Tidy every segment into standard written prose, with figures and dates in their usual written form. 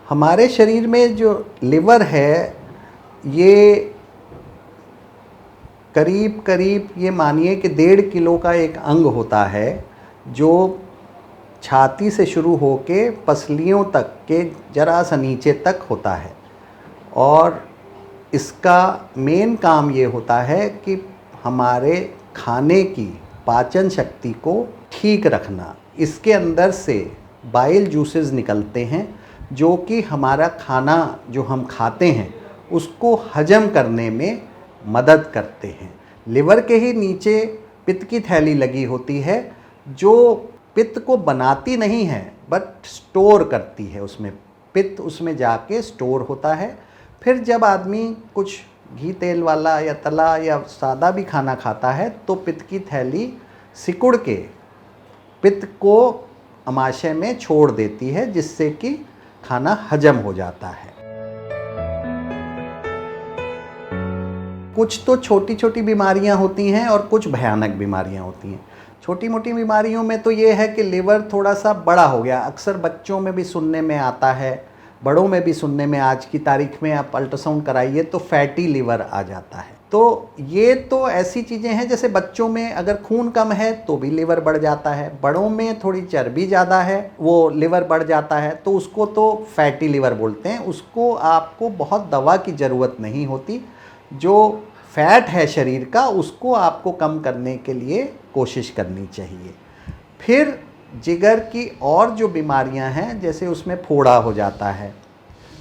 हमारे शरीर में जो लिवर है ये करीब करीब ये मानिए कि 1.5 किलो का एक अंग होता है जो छाती से शुरू होके पसलियों तक के जरा सा नीचे तक होता है। और इसका मेन काम ये होता है कि हमारे खाने की पाचन शक्ति को ठीक रखना। इसके अंदर से बाइल जूसेस निकलते हैं जो कि हमारा खाना जो हम खाते हैं उसको हजम करने में मदद करते हैं। लिवर के ही नीचे पित्त की थैली लगी होती है जो पित्त को बनाती नहीं है बट स्टोर करती है। उसमें पित्त उसमें जाके स्टोर होता है। फिर जब आदमी कुछ घी तेल वाला या तला या सादा भी खाना खाता है तो पित्त की थैली सिकुड़ के पित्त को अमाशय में छोड़ देती है जिससे कि खाना हजम हो जाता है। कुछ तो छोटी छोटी बीमारियां होती हैं और कुछ भयानक बीमारियां होती हैं। छोटी मोटी बीमारियों में तो ये है कि लिवर थोड़ा सा बड़ा हो गया। अक्सर बच्चों में भी सुनने में आता है, बड़ों में भी सुनने में, आज की तारीख में आप अल्ट्रासाउंड कराइए तो फैटी लिवर आ जाता है। तो ये तो ऐसी चीज़ें हैं जैसे बच्चों में अगर खून कम है तो भी लिवर बढ़ जाता है, बड़ों में थोड़ी चर्बी ज़्यादा है वो लिवर बढ़ जाता है, तो उसको तो फैटी लिवर बोलते हैं। उसको आपको बहुत दवा की ज़रूरत नहीं होती। जो फैट है शरीर का उसको आपको कम करने के लिए कोशिश करनी चाहिए। फिर जिगर की और जो बीमारियां हैं जैसे उसमें फोड़ा हो जाता है,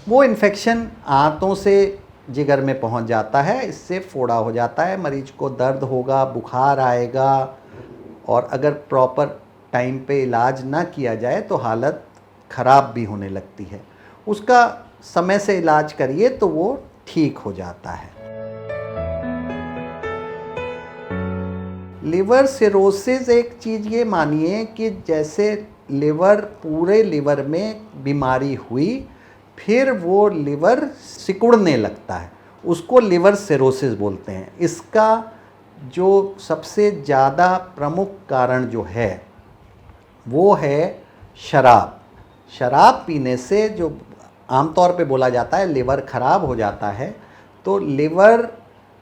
वो इन्फेक्शन आंतों से जिगर में पहुंच जाता है, इससे फोड़ा हो जाता है। मरीज को दर्द होगा, बुखार आएगा और अगर प्रॉपर टाइम पे इलाज ना किया जाए तो हालत ख़राब भी होने लगती है। उसका समय से इलाज करिए तो वो ठीक हो जाता है। लिवर सिरोसिस एक चीज़ ये मानिए कि जैसे लिवर, पूरे लिवर में बीमारी हुई फिर वो लिवर सिकुड़ने लगता है, उसको लिवर सिरोसिस बोलते हैं। इसका जो सबसे ज़्यादा प्रमुख कारण जो है वो है शराब। शराब पीने से जो आमतौर पे बोला जाता है लिवर ख़राब हो जाता है, तो लिवर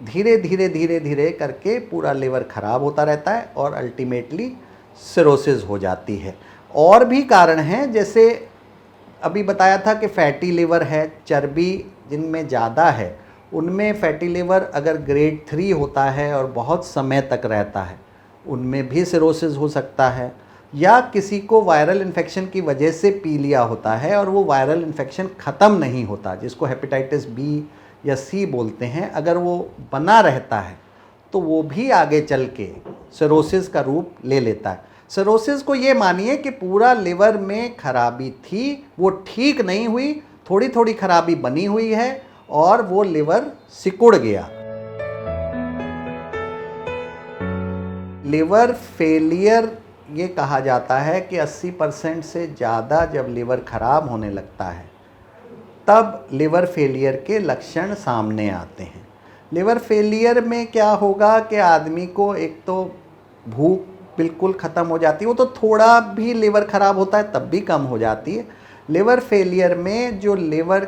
धीरे धीरे धीरे धीरे करके पूरा लिवर ख़राब होता रहता है और अल्टीमेटली सिरोसिस हो जाती है। और भी कारण हैं, जैसे अभी बताया था कि फैटी लिवर है, चर्बी जिनमें ज़्यादा है उनमें फैटी लिवर अगर ग्रेड 3 होता है और बहुत समय तक रहता है उनमें भी सिरोसिस हो सकता है। या किसी को वायरल इन्फेक्शन की वजह से पी लिया होता है और वो वायरल इन्फेक्शन ख़त्म नहीं होता, जिसको हेपेटाइटिस बी या सी बोलते हैं, अगर वो बना रहता है तो वो भी आगे चल के सिरोसिस का रूप ले लेता है। सिरोसिस को ये मानिए कि पूरा लिवर में खराबी थी, वो ठीक नहीं हुई, थोड़ी थोड़ी खराबी बनी हुई है और वो लिवर सिकुड़ गया। लिवर फेलियर ये कहा जाता है कि 80% से ज़्यादा जब लिवर ख़राब होने लगता है तब लिवर फेलियर के लक्षण सामने आते हैं। लिवर फेलियर में क्या होगा कि आदमी को एक तो भूख बिल्कुल ख़त्म हो जाती है, वो तो थोड़ा भी लिवर ख़राब होता है तब भी कम हो जाती है। लिवर फेलियर में जो लिवर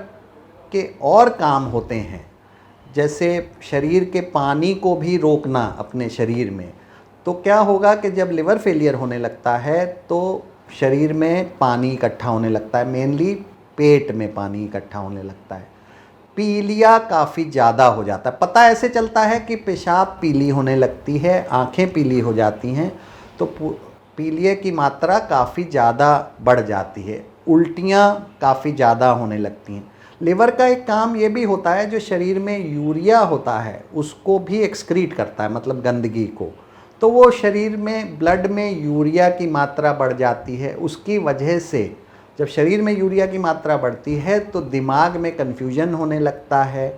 के और काम होते हैं, जैसे शरीर के पानी को भी रोकना अपने शरीर में, तो क्या होगा कि जब लिवर फेलियर होने लगता है तो शरीर में पानी इकट्ठा होने लगता है, मेनली पेट में पानी इकट्ठा होने लगता है। पीलिया काफ़ी ज़्यादा हो जाता है। पता ऐसे चलता है कि पेशाब पीली होने लगती है, आँखें पीली हो जाती हैं, तो पीलिया की मात्रा काफ़ी ज़्यादा बढ़ जाती है। उल्टियाँ काफ़ी ज़्यादा होने लगती हैं। लिवर का एक काम ये भी होता है, जो शरीर में यूरिया होता है उसको भी एक्सक्रीट करता है, मतलब गंदगी को। तो वो शरीर में ब्लड में यूरिया की मात्रा बढ़ जाती है। उसकी वजह से जब शरीर में यूरिया की मात्रा बढ़ती है तो दिमाग में कन्फ्यूजन होने लगता है,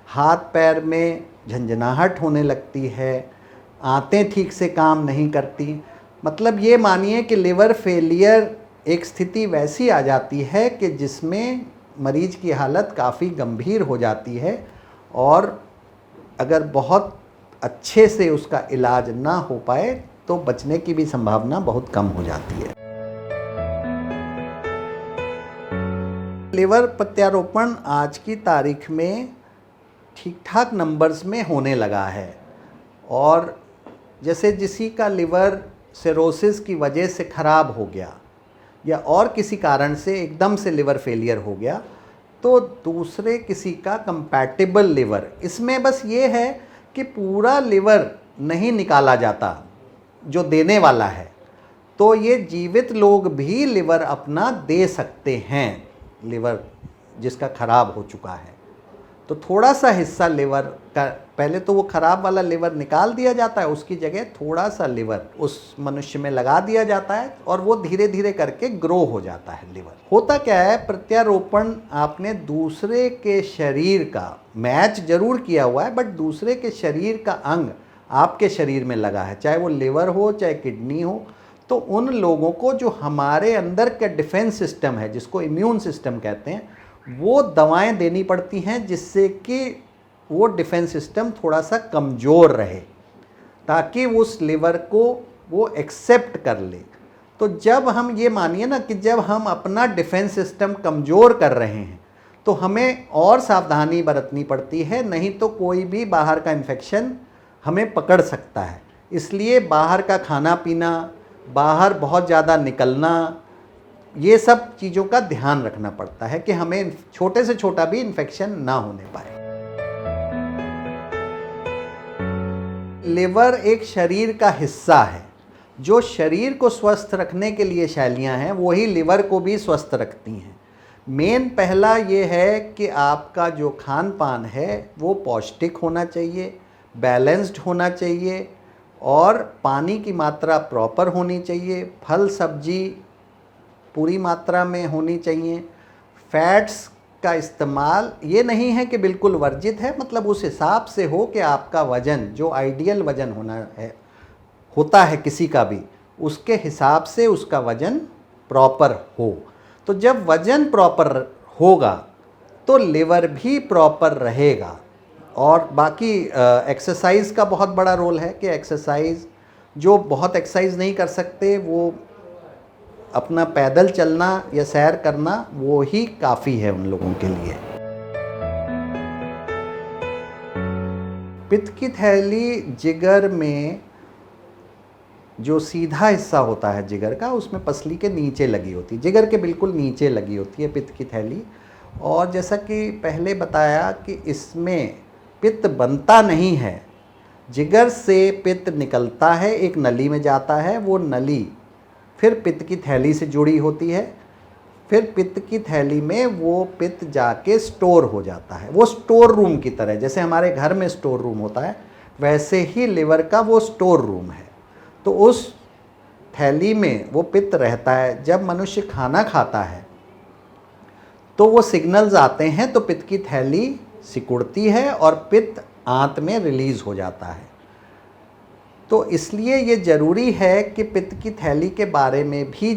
हाथ पैर में झंझनाहट होने लगती है, आंतें ठीक से काम नहीं करती। मतलब ये मानिए कि लिवर फेलियर एक स्थिति वैसी आ जाती है कि जिसमें मरीज की हालत काफ़ी गंभीर हो जाती है और अगर बहुत अच्छे से उसका इलाज ना हो पाए तो बचने की भी संभावना बहुत कम हो जाती है। लिवर प्रत्यारोपण आज की तारीख में ठीक ठाक नंबर्स में होने लगा है, और जैसे किसी का लिवर सिरोसिस की वजह से ख़राब हो गया या और किसी कारण से एकदम से लिवर फेलियर हो गया, तो दूसरे किसी का कंपैटिबल लिवर, इसमें बस ये है कि पूरा लिवर नहीं निकाला जाता जो देने वाला है, तो ये जीवित लोग भी लिवर अपना दे सकते हैं, लिवर जिसका ख़राब हो चुका है। तो थोड़ा सा हिस्सा लिवर का, पहले तो वो ख़राब वाला लिवर निकाल दिया जाता है, उसकी जगह थोड़ा सा लिवर उस मनुष्य में लगा दिया जाता है और वो धीरे धीरे करके ग्रो हो जाता है लिवर। होता क्या है, प्रत्यारोपण आपने दूसरे के शरीर का मैच जरूर किया हुआ है, बट दूसरे के शरीर का अंग आपके शरीर में लगा है, चाहे वो लिवर हो चाहे किडनी हो। तो उन लोगों को जो हमारे अंदर का डिफेंस सिस्टम है, जिसको इम्यून सिस्टम कहते हैं, वो दवाएं देनी पड़ती हैं जिससे कि वो डिफेंस सिस्टम थोड़ा सा कमज़ोर रहे, ताकि उस लिवर को वो एक्सेप्ट कर ले। तो जब हम ये मानिए ना कि जब हम अपना डिफेंस सिस्टम कमज़ोर कर रहे हैं तो हमें और सावधानी बरतनी पड़ती है, नहीं तो कोई भी बाहर का इन्फेक्शन हमें पकड़ सकता है। इसलिए बाहर का खाना पीना, बाहर बहुत ज़्यादा निकलना, ये सब चीज़ों का ध्यान रखना पड़ता है कि हमें छोटे से छोटा भी इन्फेक्शन ना होने पाए। लिवर एक शरीर का हिस्सा है, जो शरीर को स्वस्थ रखने के लिए शैलियाँ हैं वही लिवर को भी स्वस्थ रखती हैं। मेन पहला ये है कि आपका जो खान पान है वो पौष्टिक होना चाहिए, बैलेंस्ड होना चाहिए, और पानी की मात्रा प्रॉपर होनी चाहिए, फल सब्जी पूरी मात्रा में होनी चाहिए। फैट्स का इस्तेमाल ये नहीं है कि बिल्कुल वर्जित है, मतलब उस हिसाब से हो कि आपका वज़न जो आइडियल वज़न होता है किसी का भी, उसके हिसाब से उसका वज़न प्रॉपर हो। तो जब वज़न प्रॉपर होगा तो लिवर भी प्रॉपर रहेगा। और बाकी एक्सरसाइज का बहुत बड़ा रोल है कि एक्सरसाइज, जो बहुत एक्सरसाइज नहीं कर सकते वो अपना पैदल चलना या सैर करना वो ही काफ़ी है उन लोगों के लिए। पित्त की थैली जिगर में जो सीधा हिस्सा होता है जिगर का, उसमें पसली के नीचे लगी होती है, जिगर के बिल्कुल नीचे लगी होती है पित्त की थैली। और जैसा कि पहले बताया कि इसमें पित्त बनता नहीं है, जिगर से पित्त निकलता है, एक नली में जाता है, वो नली फिर पित्त की थैली से जुड़ी होती है, फिर पित्त की थैली में वो पित्त जाके स्टोर हो जाता है। वो स्टोर रूम की तरह, जैसे हमारे घर में स्टोर रूम होता है, वैसे ही लिवर का वो स्टोर रूम है। तो उस थैली में वो पित्त रहता है। जब मनुष्य खाना खाता है तो वो सिग्नल्स आते हैं, तो पित्त की थैली सिकुड़ती है और पित्त आंत में रिलीज़ हो जाता है। तो इसलिए ये ज़रूरी है कि पित्त की थैली के बारे में भी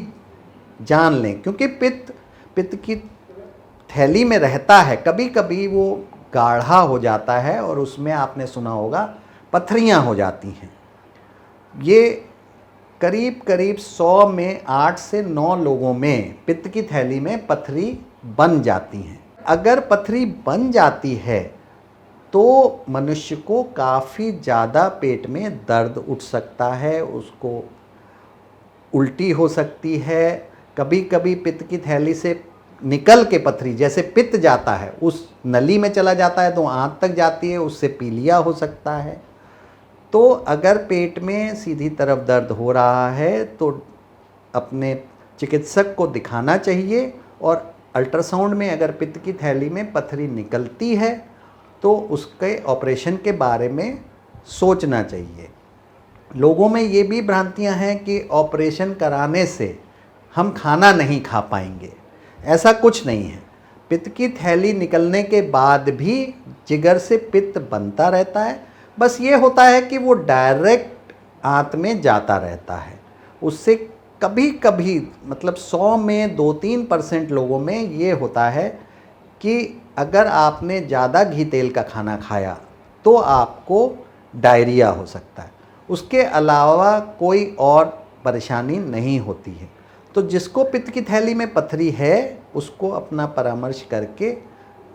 जान लें, क्योंकि पित्त की थैली में रहता है, कभी कभी वो गाढ़ा हो जाता है और उसमें आपने सुना होगा पथरियाँ हो जाती हैं। ये करीब करीब 100 में 8 से 9 लोगों में पित्त की थैली में पथरी बन जाती हैं। अगर पथरी बन जाती है तो मनुष्य को काफ़ी ज़्यादा पेट में दर्द उठ सकता है, उसको उल्टी हो सकती है। कभी कभी पित्त की थैली से निकल के पथरी, जैसे पित्त जाता है उस नली में चला जाता है तो आंत तक जाती है, उससे पीलिया हो सकता है। तो अगर पेट में सीधी तरफ दर्द हो रहा है तो अपने चिकित्सक को दिखाना चाहिए, और अल्ट्रासाउंड में अगर पित्त की थैली में पथरी निकलती है तो उसके ऑपरेशन के बारे में सोचना चाहिए। लोगों में ये भी भ्रांतियां हैं कि ऑपरेशन कराने से हम खाना नहीं खा पाएंगे, ऐसा कुछ नहीं है। पित्त की थैली निकलने के बाद भी जिगर से पित्त बनता रहता है, बस ये होता है कि वो डायरेक्ट आंत में जाता रहता है। उससे कभी कभी, मतलब 100 में 2-3% लोगों में ये होता है कि अगर आपने ज़्यादा घी तेल का खाना खाया तो आपको डायरिया हो सकता है, उसके अलावा कोई और परेशानी नहीं होती है। तो जिसको पित्त की थैली में पथरी है उसको अपना परामर्श करके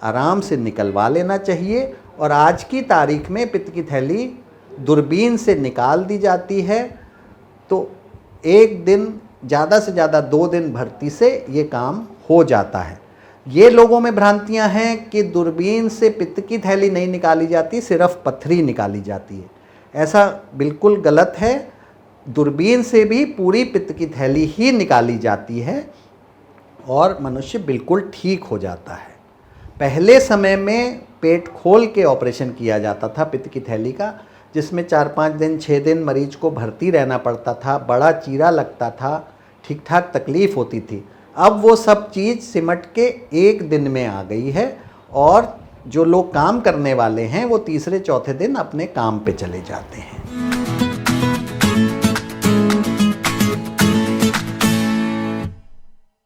आराम से निकलवा लेना चाहिए। और आज की तारीख में पित्त की थैली दूरबीन से निकाल दी जाती है, तो एक दिन ज़्यादा से ज़्यादा 2 दिन भर्ती से ये काम हो जाता है। ये लोगों में भ्रांतियां हैं कि दूरबीन से पित्त की थैली नहीं निकाली जाती, सिर्फ पथरी निकाली जाती है। ऐसा बिल्कुल गलत है। दूरबीन से भी पूरी पित्त की थैली ही निकाली जाती है और मनुष्य बिल्कुल ठीक हो जाता है। पहले समय में पेट खोल के ऑपरेशन किया जाता था पित्त की थैली का, जिसमें 4-5 दिन 6 दिन मरीज को भर्ती रहना पड़ता था, बड़ा चीरा लगता था, ठीक ठाक तकलीफ़ होती थी। अब वो सब चीज़ सिमट के 1 दिन में आ गई है और जो लोग काम करने वाले हैं वो तीसरे चौथे दिन अपने काम पे चले जाते हैं।